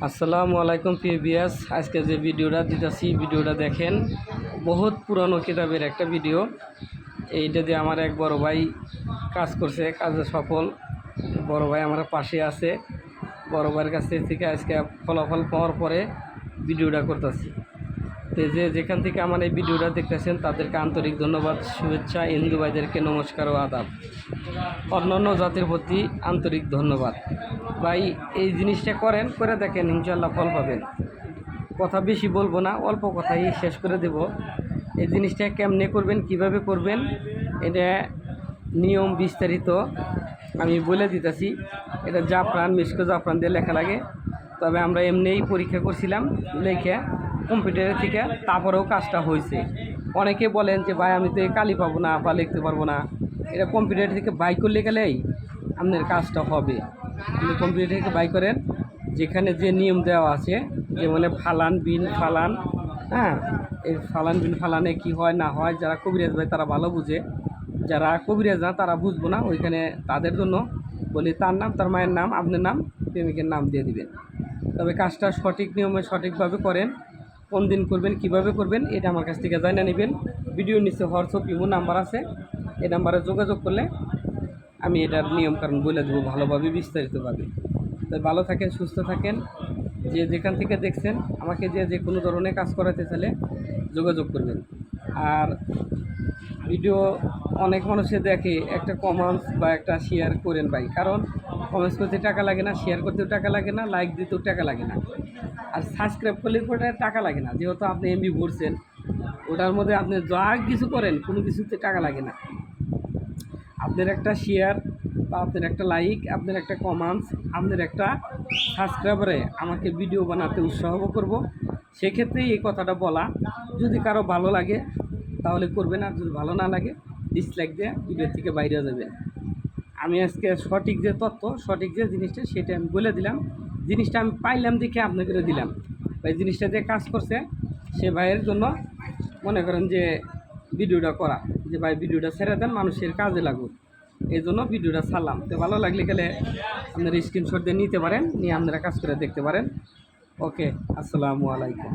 আসসালামু আলাইকুম পিবিএস। আজকে যে ভিডিওটা দিতেছি ভিডিওটা দেখেন, বহুত পুরানো কিতাবের একটা ভিডিও। এইটা দিয়ে আমার এক বড় ভাই কাজ করছে, কাজে সফল। বড় ভাই আমার পাশে আছে। বড় ভাইয়ের কাছ থেকে আজকে ফলাফল পাওয়ার পরে ভিডিওটা করতেছি। তো যেখান থেকে আমার এই ভিডিওটা দেখতেছেন তাদেরকে আন্তরিক ধন্যবাদ, শুভেচ্ছা। হিন্দু ভাইদেরকে নমস্কার ও আদাব। অন্যান্য জাতির প্রতি আন্তরিক ধন্যবাদ। ভাই এই জিনিসটা করে দেখেন, ইনশাল্লাহ ফল পাবেন। কথা বেশি বলবো না, অল্প কথাই শেষ করে দেব। এই জিনিসটা কেমনে করবেন, কিভাবে করবেন, এটা নিয়ম বিস্তারিত আমি বলে দিতেছি। এটা জাফরান, মিষ্ক জাফরান দিয়ে লেখা লাগে। তবে আমরা এমনিই পরীক্ষা করছিলাম লেখা কম্পিউটারের থেকে, তারপরেও কাজটা হয়েছে। অনেকে বলেন যে ভাই আমি তো কালি পাবো না বা লিখতে পারবো না। এটা কম্পিউটার থেকে বাই করলে গেলেই আপনার কাজটা হবে। আপনি কম্পিউটার থেকে বাই করেন, যেখানে যে নিয়ম দেওয়া আছে, যেমন ফালান বিন ফালান, হ্যাঁ, এই ফালান বিন ফালানে কি হয় না হয়, যারা কবিরাজ ভাই তারা ভালো বুঝে, যারা কবিরাজ না তারা বুঝবো না। ওইখানে তাদের জন্য বলি তার নাম, তার মায়ের নাম, আপনার নাম, প্রেমিকের নাম দিয়ে দিবেন। তবে কাজটা সঠিক নিয়মে সঠিকভাবে করেন। কোন দিন করবেন, কিভাবে করবেন, এটা আমার কাছ থেকে জানিয়ে নেবেন। ভিডিও নিচে হোয়াটসঅ্যাপ ইমো নাম্বার আছে, এই নাম্বারে যোগাযোগ করলে আমি এটার নিয়মকানুন বলে দেবো ভালোভাবে, বিস্তারিতভাবে। তাই ভালো থাকেন, সুস্থ থাকেন। যে যেখান থেকে দেখছেন আমাকে যে কোনো ধরনের কাজ করাতে চাইলে যোগাযোগ করবেন। আর ভিডিও অনেক মানুষে দেখে, একটা কমেন্টস বা একটা শেয়ার করেন ভাই। কারণ কমেন্টস করতে টাকা লাগে না, শেয়ার করতেও টাকা লাগে না, লাইক দিতেও টাকা লাগে না, আর সাবস্ক্রাইব করলে ওটা টাকা লাগে না। যেহেতু আপনি এমবি ভরছেন, ওটার মধ্যে আপনি যা কিছু করেন কোনো কিছুতে টাকা লাগে না। আপনার একটা শেয়ার বা আপনার একটা লাইক, আপনার একটা কমেন্টস, আপনার একটা সাবস্ক্রাইবারে আমাকে ভিডিও বানাতে উৎসাহ করব। সেক্ষেত্রেই এই কথাটা বলা। যদি কারো ভালো লাগে তাহলে করবেন, আর যদি ভালো না লাগে ডিসলাইক দিয়ে ভিডিও থেকে বাইরে যাবেন। আমি আজকে সঠিক যে তথ্য, সঠিক যে জিনিসটা, সেটা আমি বলে দিলাম। জিনিসটা আমি পাইলাম দেখে আপনাকে দিলাম। ভাই জিনিসটা দিয়ে কাজ করছে, সে ভাইয়ের জন্য মনে করেন যে ভিডিওটা করা, যে ভাই ভিডিওটা ছেড়ে দেন, মানুষের কাজে লাগুক, এই জন্য ভিডিওটা ছাড়লাম। তো ভালো লাগলে গেলে আপনারা স্ক্রিনশট দিয়ে নিতে পারেন, নিয়ে আপনারা কাজ করে দেখতে পারেন। ওকে, আসসালামু আলাইকুম।